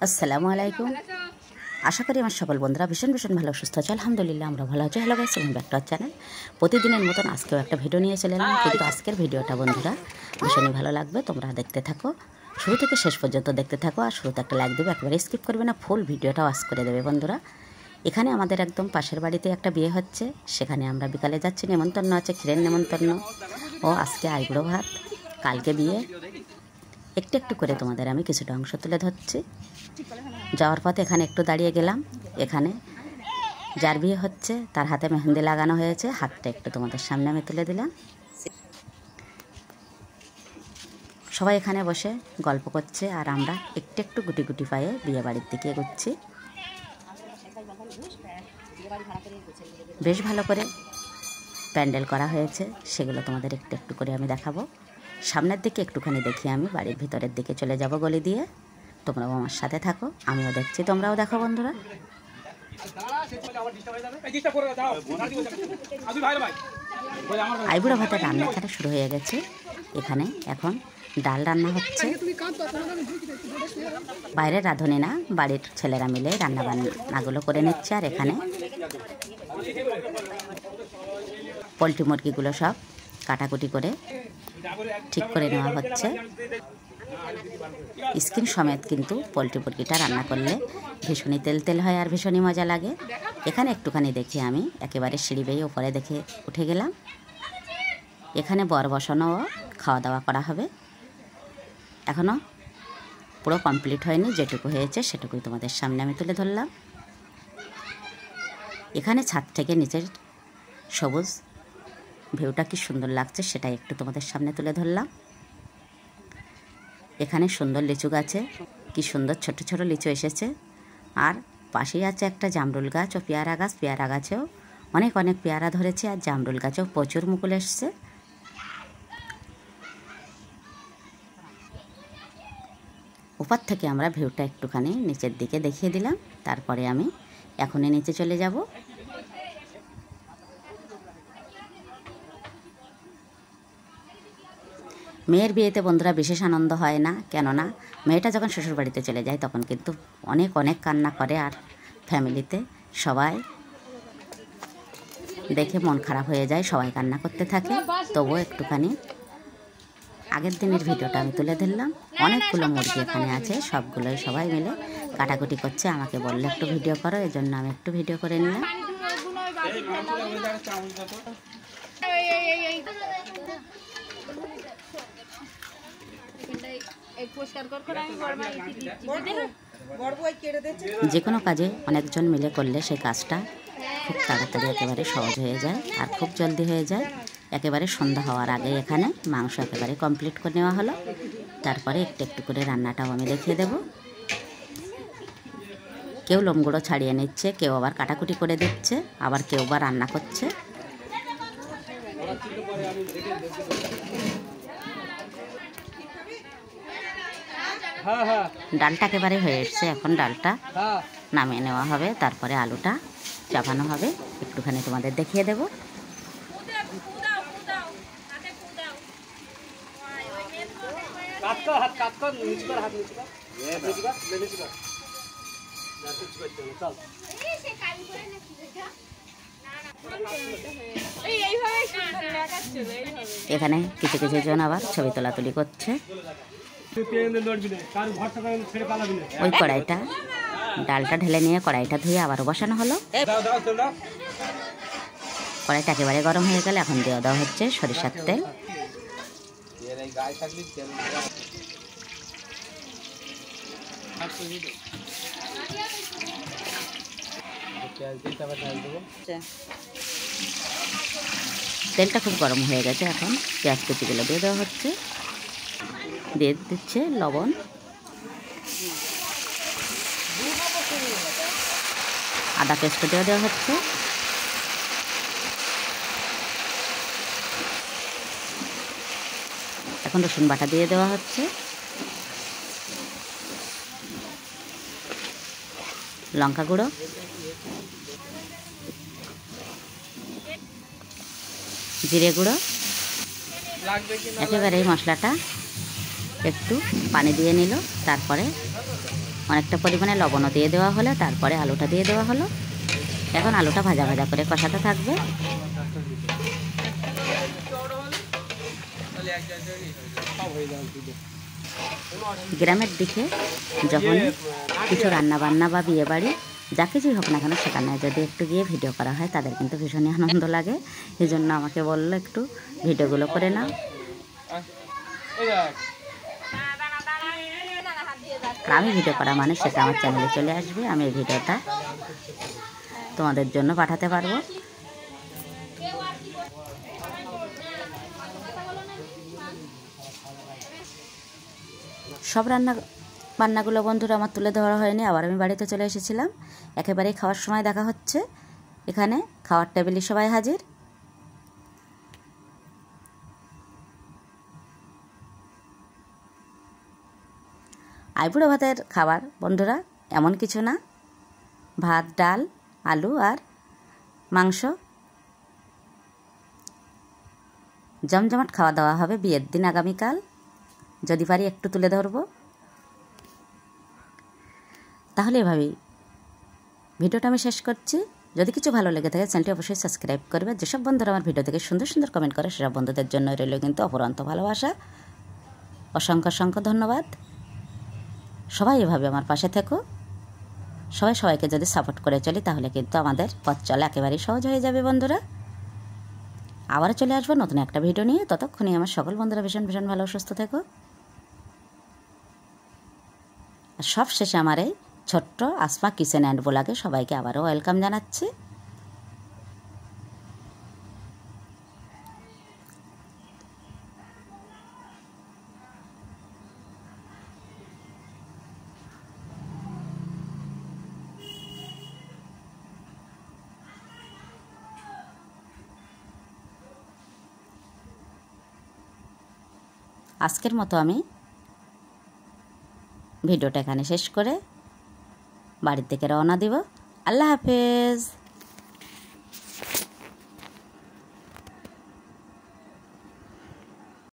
আসসালামু আলাইকুম। আশা করি আমার সকল বন্ধুরা ভীষণ ভালো সুস্থ আছে। আলহামদুলিল্লাহ আমরা ভালো আছি। Hello guys, welcome back to our channel. প্রতিদিনের মতন আজকেও একটা ভিডিও নিয়ে চলে এলাম, কিন্তু আজকের ভিডিওটা বন্ধুরা ভীষণই ভালো লাগবে। তোমরা দেখতে থাকো, শুরু থেকে শেষ পর্যন্ত দেখতে থাকো। আর শুরুতে একটা লাইক দেবে, একেবারে স্কিপ করবে না, ফুল ভিডিওটা ওয়াচ করে দেবে বন্ধুরা। এখানে আমাদের একদম পাশের বাড়িতে একটা বিয়ে হচ্ছে, সেখানে আমরা বিকালে যাচ্ছি। নেমন্তন্ন আছে, ক্ষীরের নেমন্তন্ন ও আজকে আইবুড়ো ভাত, কালকে বিয়ে। একটু একটু করে তোমাদের আমি কিছুটা অংশ তুলে ধরছি। যাওয়ার পথে এখানে একটু দাঁড়িয়ে গেলাম। এখানে যার বিয়ে হচ্ছে তার হাতে মেহেন্দি লাগানো হয়েছে, হাতটা একটু তোমাদের সামনে আমি তুলে দিলাম। সবাই এখানে বসে গল্প করছে, আর আমরা একটু একটু গুটি গুটি পায়ে বিয়ে বাড়ির দিকে এগোচ্ছি। বেশ ভালো করে প্যান্ডেল করা হয়েছে, সেগুলো তোমাদের একটু একটু করে আমি দেখাবো। সামনের দিকে একটুখানি দেখি, আমি বাড়ির ভিতরের দিকে চলে যাব গলি দিয়ে। তোমরাও আমার সাথে থাকো, আমিও দেখছি, তোমরাও দেখো বন্ধুরা। আইবুড়ো ভাতের রান্না এখানে শুরু হয়ে গেছে। এখানে এখন ডাল রান্না হচ্ছে। বাইরের রাঁধুনি না, বাড়ির ছেলেরা মিলে রান্না বান্নাগুলো করে নিচ্ছে। আর এখানে পোলট্রি মুরগিগুলো সব কাটাকুটি করে ঠিক করে নেওয়া হচ্ছে। স্কিন সমেত কিন্তু পোলট্রি মুরগিটা রান্না করলে ভীষণই তেল হয় আর ভীষণই মজা লাগে। এখানে একটুখানি দেখি আমি একেবারে সিঁড়ি বেয়ে উপরে দেখে উঠে গেলাম। এখানে বর বসানো ও খাওয়া দাওয়া করা হবে। এখনও পুরো কমপ্লিট হয়নি, যেটুকু হয়েছে সেটুকুই তোমাদের সামনে আমি তুলে ধরলাম। এখানে ছাদ থেকে নিচের সবুজ ভিউটা কি সুন্দর লাগছে সেটাই একটু তোমাদের সামনে তুলে ধরলাম। এখানে সুন্দর লিচু গাছে কি সুন্দর ছোট ছোট লিচু এসেছে। আর পাশেই আছে একটা জামরুল গাছ ও পেয়ারা গাছ। পেয়ারা গাছেও অনেক পেয়ারা ধরেছে, আর জামরুল গাছেও প্রচুর মুকুল এসছে। উপর থেকে আমরা ভিউটা একটুখানি নিচের দিকে দেখিয়ে দিলাম। তারপরে আমি এখনই নিচে চলে যাব। মেয়ের বিয়েতে বন্ধুরা বিশেষ আনন্দ হয় না, কেননা মেয়েটা যখন শ্বশুর বাড়িতে চলে যায় তখন কিন্তু অনেক কান্না করে। আর ফ্যামিলিতে সবাই দেখে মন খারাপ হয়ে যায়, সবাই কান্না করতে থাকে। তবুও একটুখানি আগের দিনের ভিডিওটা আমি তুলে ধরলাম। অনেকগুলো মুরগি এখানে আছে, সবগুলোই সবাই মিলে কাটাকুটি করছে। আমাকে বললে একটু ভিডিও করো, এই জন্য আমি একটু ভিডিও করে নিলাম। যে কোনো কাজে অনেকজন মিলে করলে সেই কাজটা খুব তাড়াতাড়ি একেবারে সহজ হয়ে যায় আর খুব জলদি হয়ে যায়। একেবারে সন্ধ্যা হওয়ার আগে এখানে মাংস একেবারে কমপ্লিট করে নেওয়া হলো। তারপরে একটু একটু করে রান্নাটাও আমি দেখিয়ে দেব। কেউ লোমগুঁড়ো ছাড়িয়ে নিচ্ছে, কেউ আবার কাটাকুটি করে দিচ্ছে, আবার কেউ বা রান্না করছে। ডালটা একেবারে হয়ে এসছে, এখন ডালটা নামিয়ে নেওয়া হবে। তারপরে আলুটা চাপানো হবে, একটুখানি তোমাদের দেখিয়ে দেব। এখানে কিছু জন আবার ছবি তোলাতুলি করছে। ওই কড়াইটা ডালটা ঢেলে নিয়ে কড়াইটা ধুয়ে আবারও বসানো হলো। কড়াইটা একেবারে গরম হয়ে গেলে এখন দিয়ে দেওয়া হচ্ছে সরিষার তেল। তেলটা খুব গরম হয়ে গেছে, এখন পেঁয়াজ কুচিগুলো দিয়ে দেওয়া হচ্ছে। দিয়ে দিচ্ছে লবণ, আদা পেস্ট দেওয়া হচ্ছে। এখন রসুন বাটা দিয়ে দেওয়া হচ্ছে, লঙ্কা গুঁড়ো, জিরে গুঁড়ো। একেবারে এই মশলাটা একটু পানি দিয়ে নিল, তারপরে অনেকটা পরিমাণে লবণও দিয়ে দেওয়া হলো, তারপরে আলুটা দিয়ে দেওয়া হলো। এখন আলুটা ভাজা ভাজা করে কষাতে থাকবে। গ্রামের দিকে যখন কিছু রান্নাবান্না বা বিয়েবাড়ি যা কিছুই হোক না কেন, সেখানে যদি একটু গিয়ে ভিডিও করা হয় তাদের কিন্তু ভীষণই আনন্দ লাগে। এই জন্য আমাকে বললো একটু ভিডিওগুলো করে নাও। আমি ভিডিও করা মানে সেটা আমার চ্যানেলে চলে আসবে, আমি এই ভিডিওটা তোমাদের জন্য পাঠাতে পারবো। সব বান্নাগুলো বন্ধুরা আমার তুলে ধরা হয়নি, আবার আমি বাড়িতে চলে এসেছিলাম। একেবারেই খাওয়ার সময় দেখা হচ্ছে। এখানে খাওয়ার টেবিলে সবাই হাজির। আইবুড়ো ভাতের খাবার বন্ধুরা এমন কিছু না, ভাত, ডাল, আলু আর মাংস, জমজমাট খাওয়া দাওয়া হবে বিয়ের দিন আগামীকাল। যদি পারি একটু তুলে ধরবো। তাহলে এভাবেই ভিডিওটা আমি শেষ করছি। যদি কিছু ভালো লেগে থাকে চ্যানেলটি অবশ্যই সাবস্ক্রাইব করবে। যেসব বন্ধুরা আমার ভিডিও থেকে সুন্দর সুন্দর কমেন্ট করে সেসব বন্ধুদের জন্য রইল কিন্তু অপরন্ত ভালোবাসা। অসংখ্য অসংখ্য ধন্যবাদ। সবাই এভাবে আমার পাশে থেকো। সবাই সবাইকে যদি সাপোর্ট করে চলি তাহলে কিন্তু আমাদের পথ চলা একেবারেই সহজ হয়ে যাবে বন্ধুরা। আবার চলে আসবো নতুন একটা ভিডিও নিয়ে। ততক্ষণে আমার সকল বন্ধুরা ভীষণ ভীষণ ভালো সুস্থ থেকো। আর সব শেষে আমার এই ছোট্ট আসমা কিচেন অ্যান্ড ব্লগে সবাইকে আবারও ওয়েলকাম জানাচ্ছি। আজকের মতো আমি ভিডিওটা এখানে শেষ করে বাড়ির দিকে রওনা দিব। আল্লাহ হাফেজ।